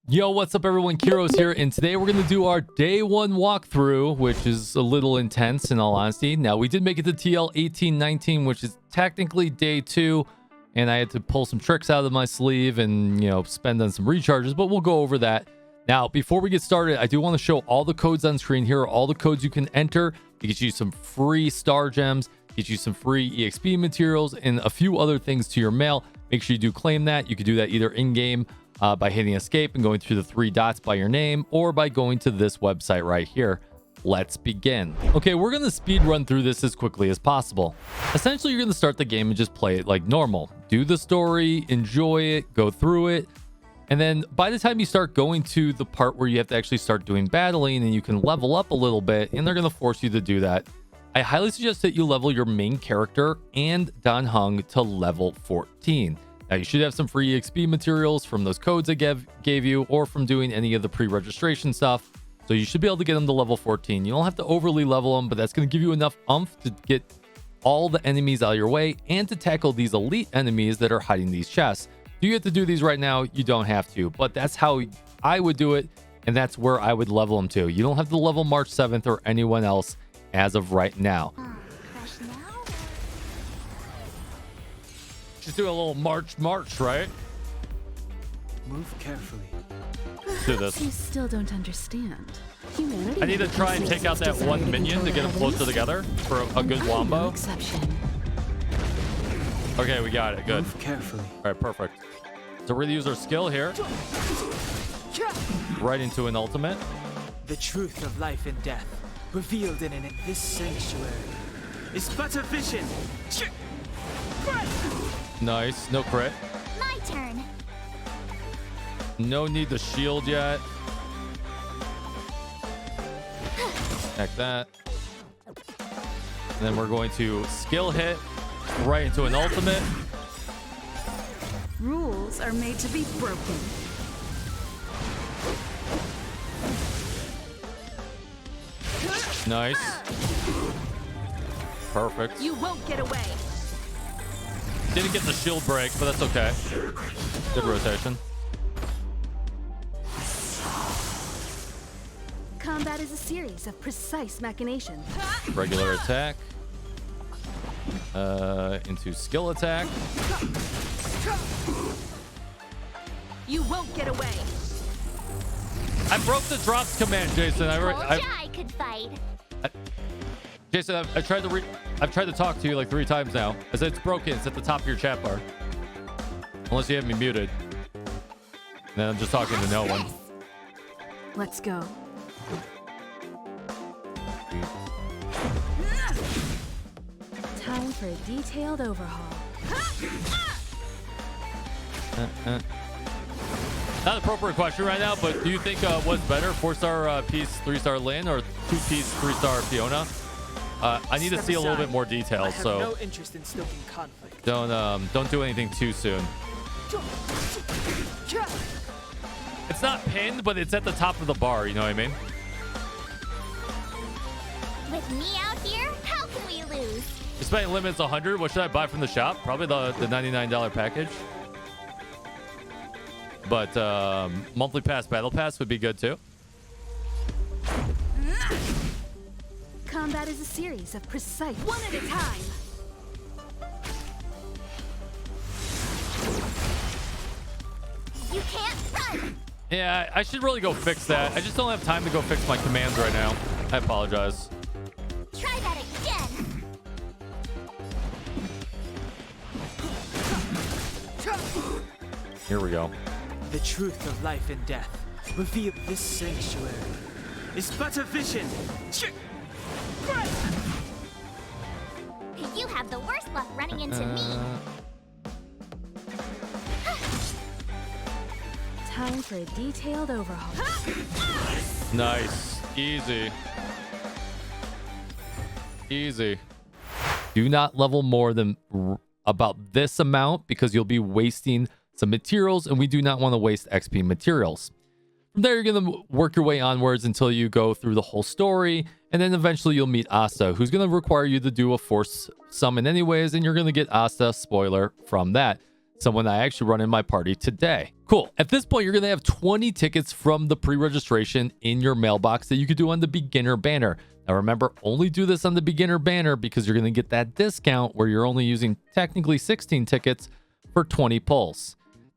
Yo, what's up everyone? Kyrios here, and today we're going to do our day one walkthrough, which is a little intense in all honesty. Now, we did make it to TL1819, which is technically day two, and I had to pull some tricks out of my sleeve and, you know, spend on some recharges, but we'll go over that. Now, before we get started, I do want to show all the codes on screen. Here are all the codes you can enter to get you some free star gems, get you some free EXP materials, and a few other things to your mail. Make sure you do claim that. You can do that either in-game by hitting escape and going through the three dots by your name, or by going to this website right here. Let's begin. Okay, we're going to speed run through this as quickly as possible. Essentially, you're going to start the game and just play it like normal. Do the story, enjoy it, go through it. And then by the time you start going to the part where you have to actually start doing battling and you can level up a little bit, and they're going to force you to do that, I highly suggest that you level your main character and Dan Heng to level 14. Now, you should have some free EXP materials from those codes I gave you, or from doing any of the pre-registration stuff. So you should be able to get them to level 14. You don't have to overly level them, but that's going to give you enough oomph to get all the enemies out of your way and to tackle these elite enemies that are hiding these chests. Do you have to do these right now? You don't have to, but that's how I would do it, and that's where I would level them to. You don't have to level March 7th or anyone else as of right now. Just do a little march, right? Move carefully. Do this. You still don't understand. Humanity. I need to try and take out that one minion to get them closer together for a good wombo. Exception. Okay, we got it. Good. Move carefully. All right, perfect. So we're gonna use our skill here. Right into an ultimate. The truth of life and death, revealed in this sanctuary, is but a vision. Nice. No crit. My turn. No need to shield yet. Heck that. And then we're going to skill hit right into an ultimate. Rules are made to be broken. Nice. Perfect. You won't get away. Didn't get the shield break, but that's okay. Good rotation. Combat is a series of precise machinations. Regular attack. Into skill attack. You won't get away. I broke the drops command, Jason. I could fight. Jason, I've tried to talk to you like 3 times now. I said it's broken. It's at the top of your chat bar. Unless you have me muted. And then I'm just talking to no one. Let's go. Time for a detailed overhaul. Not an appropriate question right now, but do you think what's better, 4-star piece, 3-star Lin, or 2-piece, 3-star Fiona? I need to see a little bit more detail, so no interest in stoking conflict. don't do anything too soon. It's not pinned, but it's at the top of the bar. You know what I mean? With me out here, how can we lose? Your spending limit's 100. What should I buy from the shop? Probably the $99 package. But monthly pass, battle pass would be good too. Combat is a series of precise, one at a time. You can't run. Yeah, I should really go fix that. I just don't have time to go fix my commands right now. I apologize. Try that again. Here we go. The truth of life and death, revealed in this sanctuary, is but a vision. You have the worst luck running into me. Time for a detailed overhaul. Nice. Easy. Easy. Do not level more than about this amount, because you'll be wasting some materials, and we do not want to waste XP materials. From there, you're going to work your way onwards until you go through the whole story, and then eventually you'll meet Asta, who's going to require you to do a force summon anyways, and you're going to get Asta, spoiler, from that. Someone I actually run in my party today. Cool. At this point, you're going to have 20 tickets from the pre-registration in your mailbox that you could do on the beginner banner. Now remember, only do this on the beginner banner because you're going to get that discount where you're only using technically 16 tickets for 20 pulls.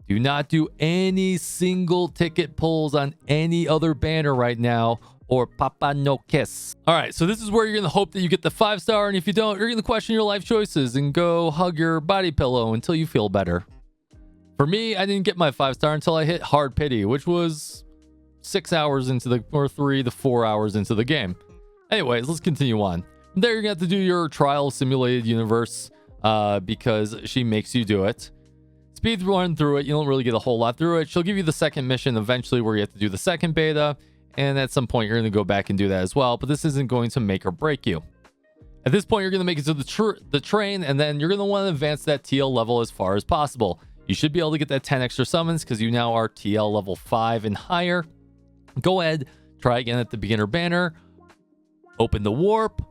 Do not do any single ticket pulls on any other banner right now, or Papa no kiss. All right, so this is where you're going to hope that you get the 5-star, and if you don't, you're going to question your life choices and go hug your body pillow until you feel better. For me, I didn't get my 5-star until I hit hard pity, which was 6 hours into the, or 3 to 4 hours into the game. Anyways, let's continue on. From there, you're going to have to do your trial simulated universe because she makes you do it. Speed run through it. You don't really get a whole lot through it. She'll give you the second mission eventually where you have to do the second beta. And at some point, you're going to go back and do that as well. But this isn't going to make or break you. At this point, you're going to make it to the train. And then you're going to want to advance that TL level as far as possible. You should be able to get that 10 extra summons because you now are TL level 5 and higher. Go ahead. Try again at the beginner banner. Open the warp.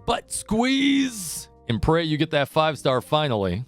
Butt squeeze. And pray you get that 5-star finally.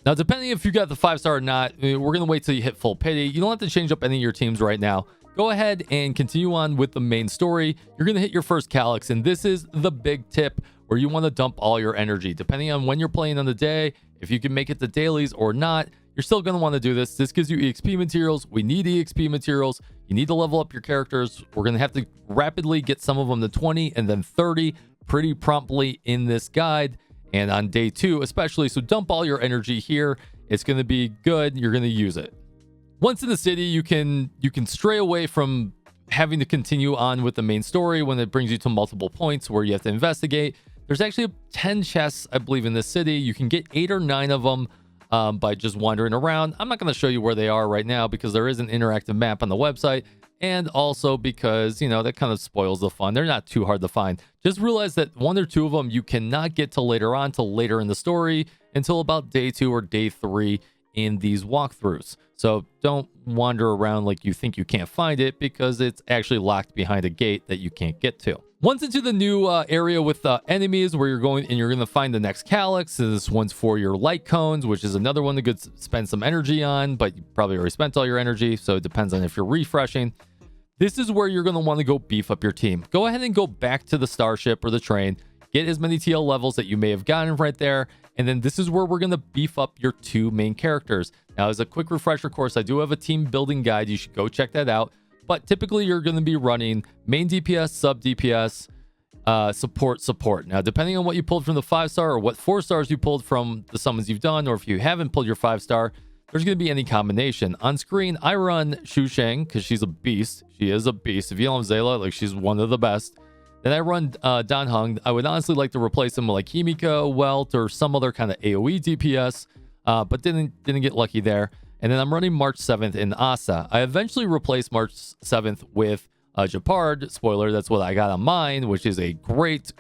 Now, depending if you got the 5-star or not, we're going to wait till you hit full pity. You don't have to change up any of your teams right now. Go ahead and continue on with the main story. You're going to hit your first Calyx, and this is the big tip where you want to dump all your energy. Depending on when you're playing on the day, if you can make it to dailies or not, you're still going to want to do this. This gives you EXP materials. We need EXP materials. You need to level up your characters. We're going to have to rapidly get some of them to 20 and then 30 pretty promptly in this guide. And on day 2 especially, so dump all your energy here. It's going to be good. You're going to use it. Once in the city, you can stray away from having to continue on with the main story when it brings you to multiple points where you have to investigate. There's actually 10 chests, I believe, in this city. You can get 8 or 9 of them by just wandering around. I'm not going to show you where they are right now because there is an interactive map on the website. And also because, you know, that kind of spoils the fun. They're not too hard to find. Just realize that 1 or 2 of them you cannot get till later on, till later in the story, until about day 2 or day 3 in these walkthroughs. So don't wander around like you think you can't find it because it's actually locked behind a gate that you can't get to. Once into the new area with enemies where you're going and you're going to find the next Calyx. So this one's for your light cones, which is another one that could spend some energy on, but you probably already spent all your energy. So it depends on if you're refreshing. This is where you're going to want to go beef up your team. Go ahead and go back to the starship or the train. Get as many TL levels that you may have gotten right there. And then this is where we're going to beef up your 2 main characters. Now, as a quick refresher course, I do have a team building guide. You should go check that out. But typically, you're going to be running main DPS, sub DPS, support. Now, depending on what you pulled from the 5-star or what 4-stars you pulled from the summons you've done, or if you haven't pulled your 5-star, there's going to be any combination. On screen, I run 𝙀𝙓𝙋𝘼𝙉𝙉 because she's a beast. She is a beast. If you don't have Zayla, like, she's one of the best. Then I run 𝙀𝙀𝙋𝙀𝙀. I would honestly like to replace him with like 𝙀𝙀𝙀𝙀, 𝙀𝙀, or some other kind of AoE DPS, but didn't get lucky there. And then I'm running March 7th in 𝙀𝙀. I eventually replaced March 7th with 𝙀𝙀𝙀. Spoiler, that's what I got on mine, which is a great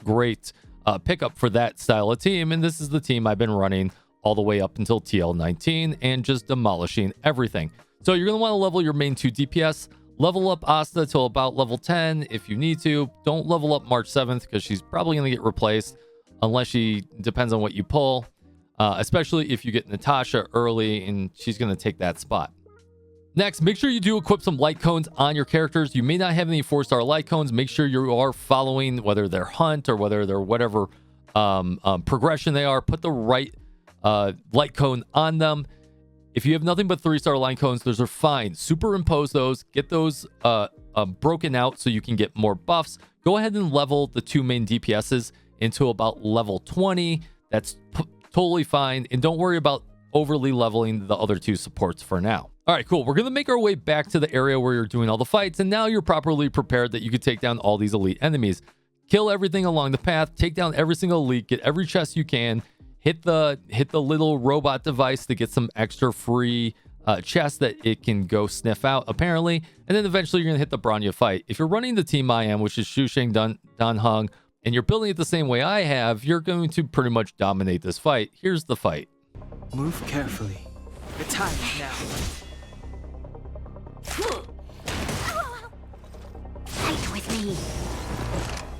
pickup for that style of team. And this is the team I've been running all the way up until TL 19 and just demolishing everything. So you're going to want to level your main 2 DPS. Level up 𝙀𝙀 till about level 10 if you need to. Don't level up March 7th because she's probably going to get replaced unless she depends on what you pull. Especially if you get Natasha early and she's going to take that spot. Next, make sure you do equip some light cones on your characters. You may not have any 4-star light cones. Make sure you are following whether they're hunt or whether they're whatever progression they are. Put the right light cone on them. If you have nothing but 3-star line cones, those are fine. Superimpose those. Get those broken out so you can get more buffs. Go ahead and level the 2 main DPSs into about level 20. That's totally fine. And don't worry about overly leveling the other 2 supports for now. All right, cool. We're going to make our way back to the area where you're doing all the fights. And now you're properly prepared that you could take down all these elite enemies. Kill everything along the path. Take down every single elite. Get every chest you can. Hit the little robot device to get some extra free chests that it can go sniff out, apparently. And then eventually you're going to hit the Bronya fight. If you're running the team I am, which is 𝙀𝙀𝙀𝙀, 𝙀𝙀𝙀𝙀, and you're building it the same way I have, you're going to pretty much dominate this fight. Here's the fight. Move carefully. The time is now. Fight with me.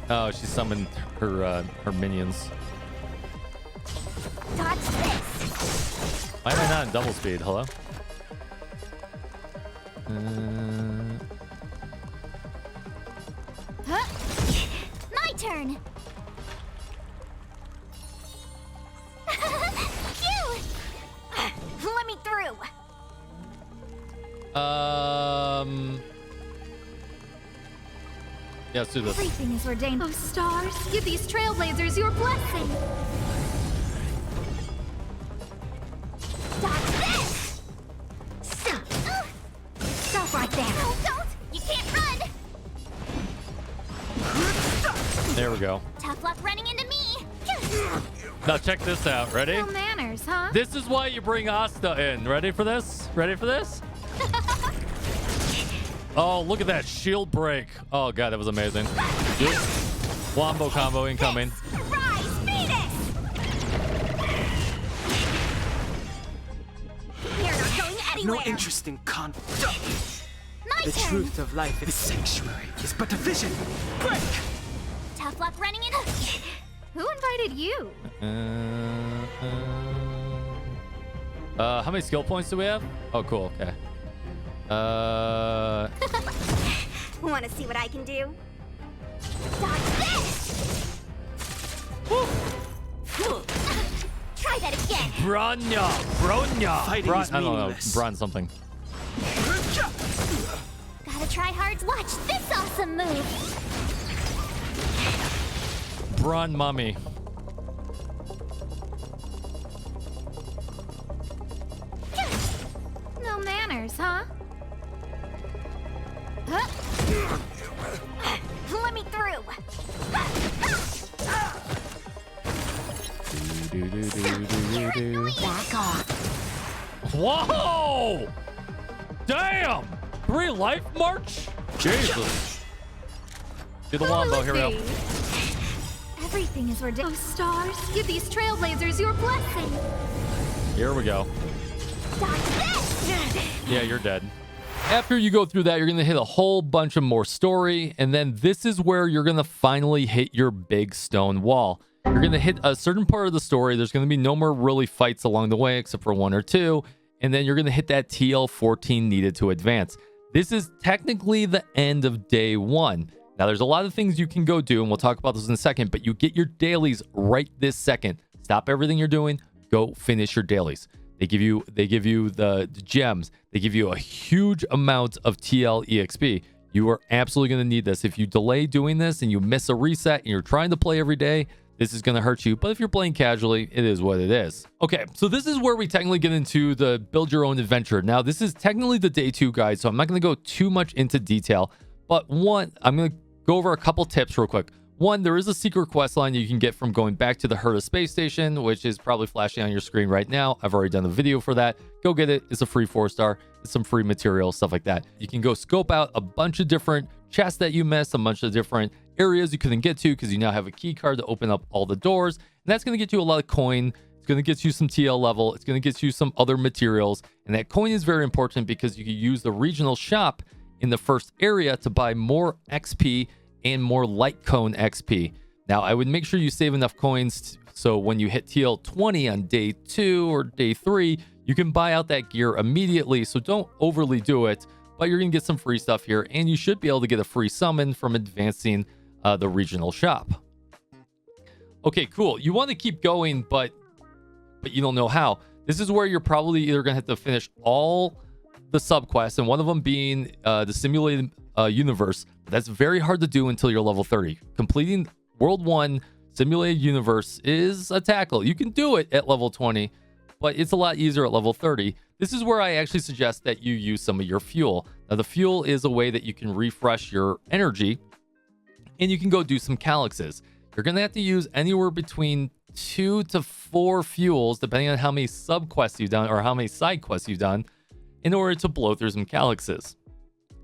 Oh, she summoned her minions. Dodge this. Why am I not in double speed? Hello? Huh? My turn. Phew! Let me through. Yeah, let's do this. Everything is ordained. Oh, stars, give these trailblazers your blessing. Dodge this! Stop right there. No, don't! You can't run! There we go. Tough luck running into me. Now check this out. Ready? No manners, huh? This is why you bring Asta in. Ready for this? Ready for this? Oh, look at that shield break. Oh, God, that was amazing. Wombo combo incoming. Rise, Venus! You're not going anywhere. No interest in conflict. My The turn. truth of life in this sanctuary is but a vision. Break! Tough luck running into. Who invited you? How many skill points do we have? Oh, cool. Okay. Want to see what I can do? Dodge this! Try that again. Bronya. Fighting is I don't know. meaningless. Bron something. Gotta try hard. Watch this awesome move. Bron mummy. No manners, huh? Let me through. Back off. Whoa! Damn! 3 life march? Jesus. Do the wombo. Here we go. Everything is ordained. Oh, stars, give these trailblazers your blessing. Here we go. Dodge this! Yeah, you're dead. After you go through that, you're going to hit a whole bunch of more story. And then this is where you're going to finally hit your big stone wall. You're going to hit a certain part of the story. There's going to be no more really fights along the way except for 1 or 2. And then you're going to hit that TL14 needed to advance. This is technically the end of day 1. Now, there's a lot of things you can go do, and we'll talk about this in a second, but you get your dailies right this second. Stop everything you're doing. Go finish your dailies. They give you the gems. They give you a huge amount of 𝙀𝙓𝙋𝘼. You are absolutely going to need this. If you delay doing this and you miss a reset and you're trying to play every day, this is going to hurt you. But if you're playing casually, it is what it is. Okay, so this is where we technically get into the build your own adventure. Now, this is technically the day 2 guide, so I'm not going to go too much into detail. But one, I'm going to go over a couple tips real quick. One, there is a secret quest line you can get from going back to the 𝙀𝙓𝙋𝘼 space station, which is probably flashing on your screen right now. I've already done a video for that. Go get it. It's a free 4-star. It's some free material, stuff like that. You can go scope out a bunch of different chests that you missed, a bunch of different areas you couldn't get to because you now have a key card to open up all the doors. And that's going to get you a lot of coin. It's going to get you some TL level. It's going to get you some other materials. And that coin is very important because you can use the regional shop in the first area to buy more XP and more light cone XP. Now, I would make sure you save enough coins so when you hit TL20 on day 2 or day 3, you can buy out that gear immediately. So don't overly do it, but you're going to get some free stuff here, and you should be able to get a free summon from advancing the regional shop. Okay, cool. You want to keep going, but you don't know how. This is where you're probably either going to have to finish all the subquests, and one of them being the simulated universe. That's very hard to do until you're level 30. Completing World 1 simulated universe is a tackle. You can do it at level 20, but it's a lot easier at level 30. This is where I actually suggest that you use some of your fuel. Now, the fuel is a way that you can refresh your energy, and you can go do some calyxes. You're going to have to use anywhere between 2 to 4 fuels, depending on how many subquests you've done or how many side quests you've done, in order to blow through some calyxes.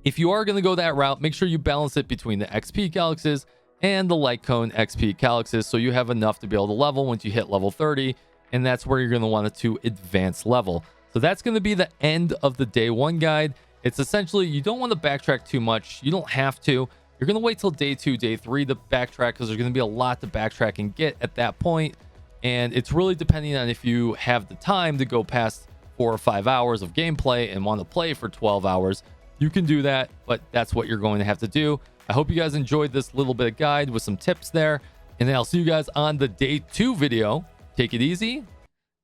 If you are going to go that route, make sure you balance it between the XP calyxes and the light cone XP calyxes so you have enough to be able to level once you hit level 30, and that's where you're going to want it to advance level. So that's going to be the end of the day 1 guide. It's essentially, you don't want to backtrack too much. You don't have to. You're going to wait till day 2, day 3 to backtrack because there's going to be a lot to backtrack and get at that point. And it's really depending on if you have the time to go past 4 or 5 hours of gameplay and want to play for 12 hours. you can do that, but that's what you're going to have to do. I hope you guys enjoyed this little bit of guide with some tips there. And then I'll see you guys on the day 2 video. Take it easy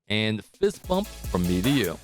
and fist bump from me to you.